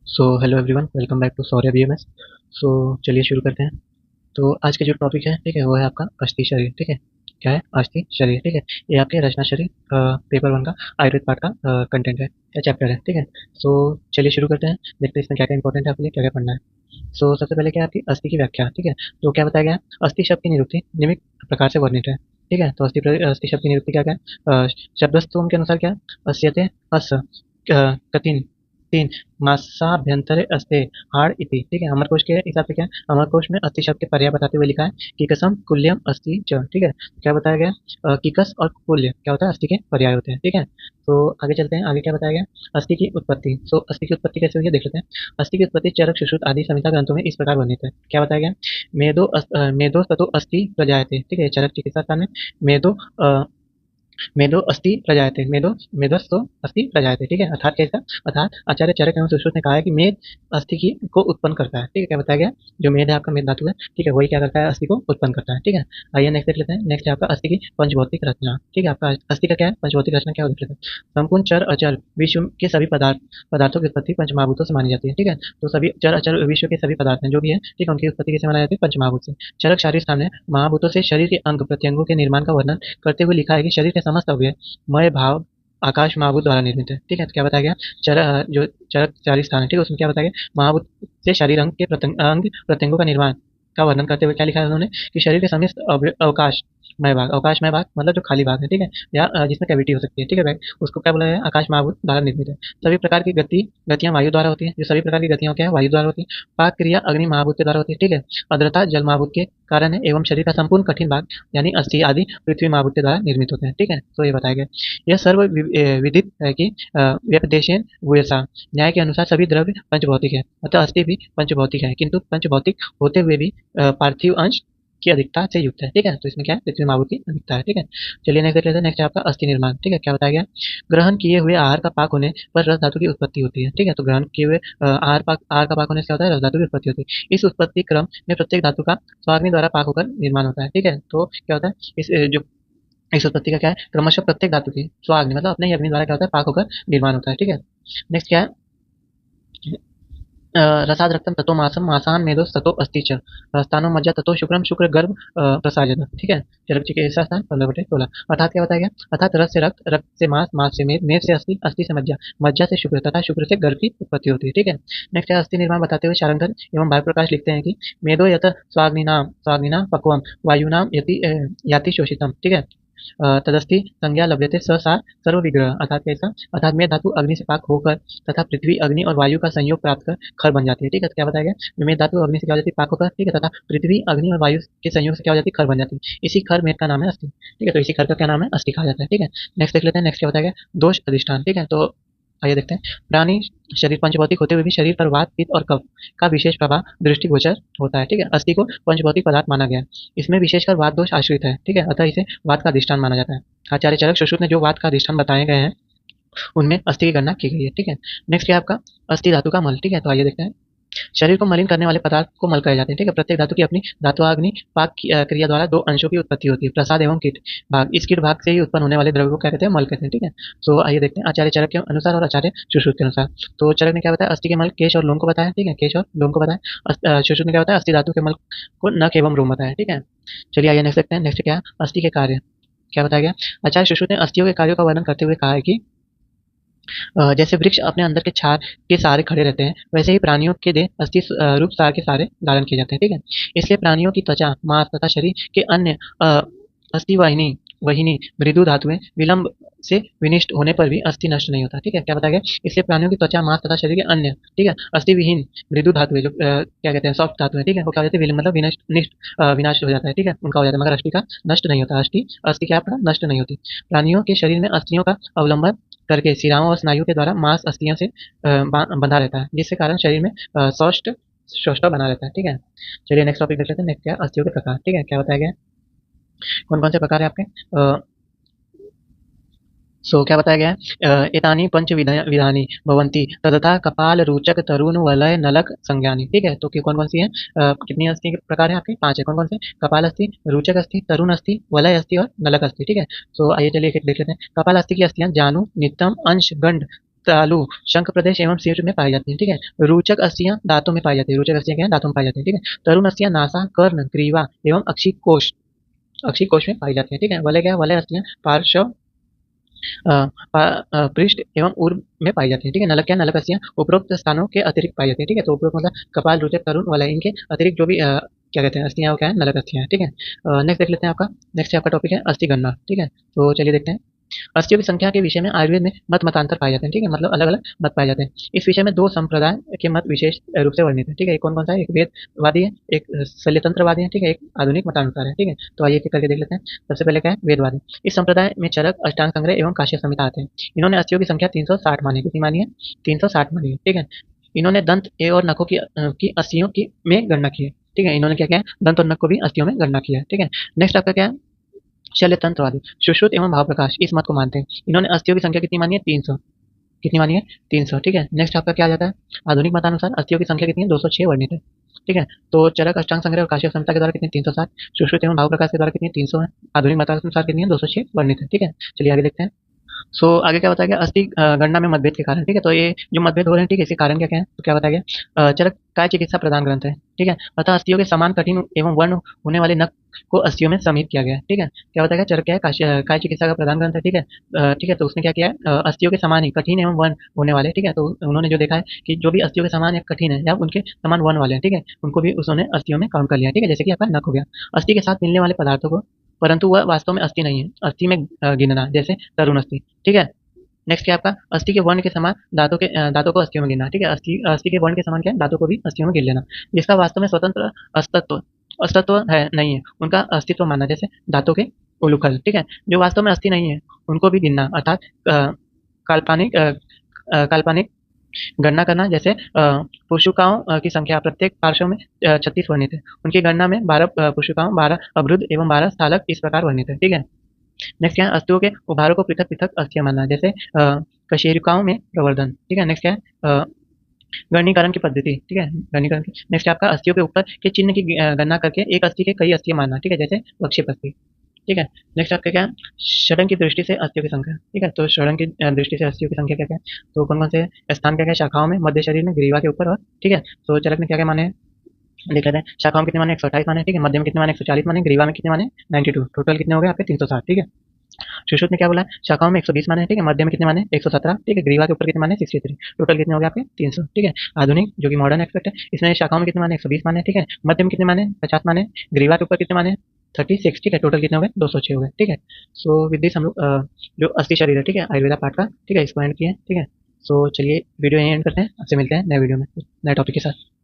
So hello everyone, welcome back to Saurya BMS. So चलिए शुरू करते हैं। तो आज का जो टॉपिक है, ठीक है, वो है आपका अस्थि शरीर। ठीक है, क्या है? अस्थि शरीर। ठीक है, ये आपके रचना शरीर पेपर वन का आयुर्वेद पार्ट का कंटेंट है या चैप्टर है। ठीक है, सो चलिए शुरू करते हैं। देखते हैं इसमें क्या क्या इंपॉर्टेंट है, आपके लिए क्या क्या पढ़ना है। सो सबसे पहले क्या है आपकी अस्थि की व्याख्या। ठीक है, तो क्या बताया गया है? अस्थि शब्द की निरुक्ति निम्न प्रकार से वर्णित है। ठीक है, तो अस्थि शब्द की निरुक्ति क्या क्या है? शब्दस्तोम के अनुसार क्या है? अस्यते अस कठिन तीन मासाभ्यंतरे अस्ते हाड़ इति। ठीक है, अमरकोश के हिसाब से क्या है? अमरकोश में अस्थि शब्द के पर्याय बताते हुए लिखा है किकसम कुल्यम अस्थि च। ठीक है, क्या बताया गया? किकस और कुल्य क्या होता है? अस्थि के पर्याय होते हैं। ठीक है, तो आगे चलते हैं। आगे क्या बताया गया? अस्थि की उत्पत्ति। सो अस्थि की उत्पत्ति कैसे हुई है देख लेते हैं। अस्थि की उत्पत्ति चरक सुश्रुत आदि संहिता ग्रंथों में इस प्रकार वर्णित है। क्या बताया गया? मेदो ततो अस्थि प्रजायते। ठीक है, चरक चिकित्सा स्थान में मेदो मेदो अस्थि प्रजायते। मेदस्तो अस्थि प्रजायते। ठीक है, अर्थात कैसा? अर्थात आचार्य चरक एवं सुश्रुत ने कहा है कि मेद अस्थि की को उत्पन्न करता है। ठीक है, क्या बताया गया? जो मेद है आपका, मेद धातु है, ठीक है, वही क्या करता है? अस्थि को उत्पन्न करता है। ठीक है, आइए नेक्स्ट देख लेते हैं। नेक्स्ट है आपका अस्थि की पंचभौतिक रचना। ठीक है, आपका अस्थि का क्या है? पंचभौतिक रचना क्या है देख लेते हैं। संपूर्ण चर अचल विश्व के सभी पदार्थों की उत्पत्ति पंचमहाभूतों से मानी जाती है। ठीक है, तो सभी चर अचल विश्व के सभी पदार्थ हैं जो भी है, ठीक है, उनकी उत्पत्ति कैसे मानी जाती है? पंचमहाभूत से। चरक शारीर स्थान में महाभूतों से शरीर के अंग प्रत्यंगों के निर्माण का वर्णन करते हुए लिखा है कि शरीर के समस्त अवयव मय भाव आकाश महाभूत द्वारा निर्मित है। ठीक है, तो क्या बताया गया? जो चरक चारी स्थान है, ठीक है, उसमें क्या बताया गया? महाभूत से शरीर अंग के अंग प्रत्यंगों का निर्माण का वर्णन करते हुए क्या लिखा है उन्होंने? कि शरीर के समस्त अवकाशमय भाग मतलब जो खाली भाग है, ठीक है, या जिसमें कैविटी हो सकती है, ठीक है भाई, उसको क्या बोला है? आकाश महाभूत द्वारा निर्मित है। सभी प्रकार की गतियां वायु द्वारा होती है। जो सभी प्रकार की गतियां क्या है? वायु द्वारा होती है। पाक क्रिया अग्नि महाभूत के द्वारा होती है। ठीक है, आर्द्रता जल महाभूत के कारण है एवं शरीर का संपूर्ण कठिन भाग यानी अस्थि आदि पृथ्वी महाभूत के द्वारा निर्मित होते हैं। ठीक है, तो ये बताया गया। यह विदित है कि व्यपदेशेन भूयसा न्याय के अनुसार सभी द्रव्य पंचभौतिक है, अतः अस्थि भी पंचभौतिक है, किंतु पंचभौतिक होते हुए भी पार्थिव अंश की अधिकता से युक्त है। ठीक है, तो इसमें क्या है? पृथ्वी महाभूत की अधिकता है। ठीक है, चलिए नेक्स्ट देख लेते हैं। नेक्स्ट है आपका अस्थि निर्माण। ठीक है, क्या बताया गया? ग्रहण किए हुए आहार का पाक होने पर रस धातु की उत्पत्ति होती है। ठीक है, तो ग्रहण किए हुए आहार का पाक होने से क्या होता है? रस धातु की उत्पत्ति होती है। इस उत्पत्ति क्रम में प्रत्येक धातु का स्वाग्नि द्वारा पाक होकर निर्माण होता है। ठीक है, तो क्या होता है? जो इस उत्पत्ति का क्या है? क्रमशः प्रत्येक धातु की स्वाग्नि मतलब अपने ही अग्नि द्वारा क्या होता है? पाक होकर निर्माण होता है। ठीक है, नेक्स्ट क्या है? रसाद रक्तम ततो मासम मासान मेदोस ततो अस्ति च स्थानो मज्जा ततो शुक्रम शुक्र गर्भ प्रसाजन। ठीक है, चरक चिकित्सा स्थान 15/16। अर्थात क्या बताया गया? अर्थात रस से रक्त, रक्त से मांस, मांस से मेद, मेद से अस्थि, अस्थि से मज्जा, मज्जा से शुक्र तथा शुक्र से गर्भ की उत्पत्ति होती है। ठीक है, नेक्स्ट है अस्थि निर्माण बताते हुए शारंगधर एवं भाई प्रकाश लिखते हैं कि मेदो यत स्वाग्निना पक्वम वायुनाम याति शोषितम। ठीक है, तदस्थि संज्ञा लभ्यते स सा सर्व विग्रह। अर्थात कैसा? अर्थात में धातु अग्नि से पाक होकर तथा पृथ्वी अग्नि और वायु का संयोग प्राप्त कर खर बन जाती है। ठीक है, तो क्या बताया गया? में धातु अग्नि से क्या हो जाती है? पाक होकर, ठीक है, तथा पृथ्वी अग्नि और वायु के संयोग से क्या हो जाती है? खर बन जाती है। इसी खर मेद का नाम है अस्थि। ठीक है, तो इसी खर का क्या नाम है? अस्थि कहा जाता है। ठीक है, नेक्स्ट देख लेते हैं। नेक्स्ट क्या बताया गया? दोष अधिष्ठान। ठीक है, तो आइए देखते हैं। प्राणी शरीर पंचभौतिक होते हुए भी शरीर पर वात पित्त और कफ का विशेष प्रभाव दृष्टिगोचर होता है। ठीक है, अस्थि को पंचभौतिक पदार्थ माना गया है। इसमें विशेषकर वात दोष आश्रित है। ठीक है, अतः इसे वात का अधिष्ठान माना जाता है। आचार्य चरक सुश्रुत ने जो वात का अधिष्ठान बताए गए हैं उनमें अस्थि की गणना की गई है। ठीक है, नेक्स्ट क्या है आपका? अस्थि धातु का मल। ठीक है, तो आइए देखते हैं। शरीर को मलिन करने वाले पदार्थ को मल कहे जाते हैं। ठीक है, प्रत्येक धातु की अपनी धात्वाग्नि पाक क्रिया द्वारा दो अंशों की उत्पत्ति होती है, प्रसाद एवं कीट भाग। इस कीट भाग से ही उत्पन्न होने वाले द्रव्य को क्या कहते हैं? मल कहते हैं। ठीक है, तो आइए देखते हैं आचार्य चरक के अनुसार और आचार्य सुश्रुत के अनुसार। तो चरक ने क्या बताया? अस्थि के मल केश और लोम को बताया। ठीक है, केश और लोम को बताया। सुश्रुत ने क्या बताया? अस्थि धातु के मल को नख एवं रोम बताया। ठीक है, चलिए आइए नेक्स्ट देखते हैं। नेक्स्ट क्या है? अस्थि के कार्य। क्या बताया गया? आचार्य सुश्रुत ने अस्थियों के कार्यों का वर्णन करते हुए कहा है कि जैसे वृक्ष अपने अंदर के छार के सहारे खड़े रहते हैं, वैसे ही प्राणियों के देह अस्थि रूप सार के सहारे धारण किए जाते हैं। ठीक है, इसलिए प्राणियों की त्वचा, मांस तथा शरीर के अन्य अस्थि वाहिनी वहिनी मृदु धातुएं विलंब से विनिष्ट होने पर भी अस्थि नष्ट नहीं होता। ठीक है, क्या बताया गया? इसलिए प्राणियों की त्वचा, मांस तथा शरीर के अन्य, ठीक है, अस्थि विहीन मृदु धातुएं जो क्या कहते हैं? सॉफ्ट धातु है। ठीक है, वो क्या हो जाती है? विलंब मतलब विनाश हो जाता है। ठीक है, उनका हो जाता है, मगर अस्थि का नष्ट नहीं होता। अस्थि अस्थि क्या आपका? नष्ट नहीं होती। प्राणियों के शरीर में अस्थियों का अवलंबन करके शिराओं और स्नायु के द्वारा मांस अस्थियों से बंधा रहता है, जिसके कारण शरीर में सौष्ठ शोष्ठा बना रहता है। ठीक है, चलिए नेक्स्ट टॉपिक देख लेते हैं। नेक्स्ट क्या है? अस्थियों के प्रकार। ठीक है, क्या बताया गया? कौन कौन से प्रकार है आपके? सो क्या बताया गया है? एतानी पंच विधानी भवंती तदथा कपाल रुचक तरुण वलय नलक संज्ञानी। ठीक है, तो कौन कौन सी है? कितनी अस्थि के प्रकार है आपके? 5 है। कौन कौन से? कपाल अस्थि, रुचक अस्थि, तरुण अस्थि, वलय अस्थि और नलक अस्थि। ठीक है, तो आइए चलिए एक देख लेते हैं। कपाल अस्थि की अस्थियां जानु, नित्यम, अंश, गंड तालु, शंख प्रदेश एवं सिर में पाई जाती है, ठीक है। रोचक अस्थियां दांतों में पाई जाती है, रोचक अस्थियां क्या है, दांतों में पाई जाती है, ठीक है। तरुण अस्थियां नासा, कर्ण, ग्रीवा एवं अक्षी कोश में पाई जाती है, ठीक है। वलय क्या है, वलय अस्थियां पार्श्व, पृष्ठ एवं उर्व में पाई जाती है, ठीक है। नलक क्या, नलक अस्थियां उपरोक्त स्थानों के अतिरिक्त पाई जाती है, ठीक है। तो उपरोक्त मतलब कपाल, रुचक, तरुण, वलय, इनके अतिरिक्त जो भी क्या कहते हैं अस्थियां, वो क्या है, नलक अस्थियां है, ठीक है। नेक्स्ट देख लेते हैं आपका, नेक्स्ट आपका टॉपिक है अस्थि गणना, ठीक है। तो चलिए देखते हैं। अस्थियों की संख्या के विषय में आयुर्वेद में मतांतर पाए जाते हैं, ठीक है। मतलब अलग अलग मत पाए जाते हैं। इस विषय में दो संप्रदाय के मत विशेष रूप से वर्णित है, ठीक है। एक कौन कौन सा है, एक वेदवादी है, एक शल्यतंत्रवादी है, ठीक है। एक आधुनिक मतानुसार है, ठीक है। तो आइए एक करके देख लेते हैं। सबसे पहले क्या है, वेदवादी। इस संप्रदाय में चरक, अष्टांग संग्रह एवं काश्यप संहिता आते हैं। इन्होंने अस्थियों की संख्या 360 मानी है। कितनी मानी है, 360 मानी है, ठीक है। इन्होंने दंत ए और नखों की अस्थियों की में गणना की है, ठीक है। इन्होंने क्या किया है, दंत और नख को भी अस्थियों में गणना किया है, ठीक है। नेक्स्ट आपका क्या है, शल्यतंत्रवादी। सुश्रुत एवं भाव प्रकाश इस मत को मानते हैं। इन्होंने अस्थियों की संख्या कितनी मानी है, 300। कितनी मानी है, 300, ठीक है। नेक्स्ट आपका क्या आ जाता है, आधुनिक मतानुसार अस्थियों की संख्या कितनी है, 206 वर्णित है, ठीक है। तो चरक, अष्टांग संग्रह और काश्यप संहिता के द्वारा कितनी, 360। सुश्रुत एवं भाव प्रकाश के द्वारा कितनी, 300 है। आधुनिक मतानुसार कितनी है, 206 वर्णित है, ठीक है। चलिए आगे देखते हैं। सो आगे क्या बताया गया, अस्थि गणना में मतभेद के कारण, ठीक है। तो ये जो मतभेद हो रहे हैं, ठीक है, इसके कारण क्या क्या है, तो क्या बताया गया, चरक काय चिकित्सा प्रधान ग्रंथ है, ठीक है। अतः अस्थियों के समान कठिन एवं वर्ण होने वाले नख को अस्थियों में समित किया गया है, ठीक है। क्या बताया गया, चरक क्या है, काय चिकित्सा का प्रधान ग्रंथ है, ठीक है। ठीक है, तो उसने क्या किया है, अस्थियों के समान ही कठिन एवं वर्ण होने वाले, ठीक है। तो उन्होंने जो देखा है कि जो भी अस्थियों के समान या कठिन है या उनके समान वर्ण वाले हैं, ठीक है, उनको भी उन्होंने अस्थियों में काउंट कर लिया, ठीक है। जैसे कि आपका नख हो गया, अस्थि के साथ मिलने वाले पदार्थों को, परंतु वह वास्तव में अस्थि नहीं है, अस्थि में गिनना, जैसे तरुण अस्थि, ठीक है। नेक्स्ट क्या आपका, अस्थि के वर्ण के समान दांतों को अस्थियों में गिनना, ठीक है। अस्थि अस्थि के वर्ण के समान क्या है, दांतों को भी अस्थियों में गिन लेना, जिसका वास्तव में स्वतंत्र अस्तित्व अस्तित्व है नहीं है, उनका अस्तित्व मानना, जैसे दांतों के उलूखल, ठीक है। जो वास्तव में अस्थि नहीं है उनको भी गिनना, अर्थात काल्पनिक गणना करना, जैसे पुरुषुकाओं की संख्या प्रत्येक पार्श्व में 36 वर्णित है, उनकी गणना में 12 पुरुषुकाओं, 12 अवरुद्ध एवं 12 स्थालक इस प्रकार वर्णित है, ठीक है। नेक्स्ट क्या है, अस्थियों के उभारों को पृथक पृथक अस्थियां मानना, जैसे कशेरुकाओं में प्रवर्धन, ठीक है। नेक्स्ट क्या है, गणनीकरण की पद्धति, ठीक है, गणनीकरण की। नेक्स्ट आपका अस्थियों के ऊपर के चिन्ह की गणना करके एक अस्थि के कई अस्थियां मानना, ठीक है, जैसे वक्षेप अस्थि, ठीक है। नेक्स्ट आपका क्या है, षडंग की दृष्टि से अस्थियों की संख्या, ठीक है। तो षडंग की दृष्टि से अस्थियों की संख्या क्या क्या है, तो कौन कौन से स्थान क्या क्या, शाखाओं में, मध्य शरीर में, ग्रीवा के ऊपर, और ठीक है। तो चरक में क्या क्या माने हैं, देख लेते हैं। शाखाओं में कितने माने, 128 माने, ठीक है। मध्य में कितने माने, 140 माने, ग्रीवा में कितने माने, 92। टोटल कितने हो गए आपके, 360, ठीक है। सुश्रुत ने क्या बोला है, शाखाओं में 120 माने हैं, ठीक है। मध्य में कितने माने, 117, ठीक है। ग्रीवा के ऊपर कितने माने, 63। टोटल कितने हो गए आपके, 300, ठीक है। आधुनिक जो कि मॉडर्न एस्पेक्ट है, इसमें शाखाओं में कितने माने, 120 माने, ठीक है। मध्य में कितने माने, 50 माने, ग्रीवा के ऊपर कितने माने, 36, ठीक है। टोटल कितने हो गए, 206 हो गए, ठीक है। सो विद दिस हम लोग जो अस्थि शरीर है, ठीक है, आयुर्वेदा पार्ट का, ठीक है, इसको एंड किए, ठीक है। सो चलिए वीडियो यहीं एंड करते हैं, आपसे मिलते हैं नए वीडियो में नए टॉपिक के साथ।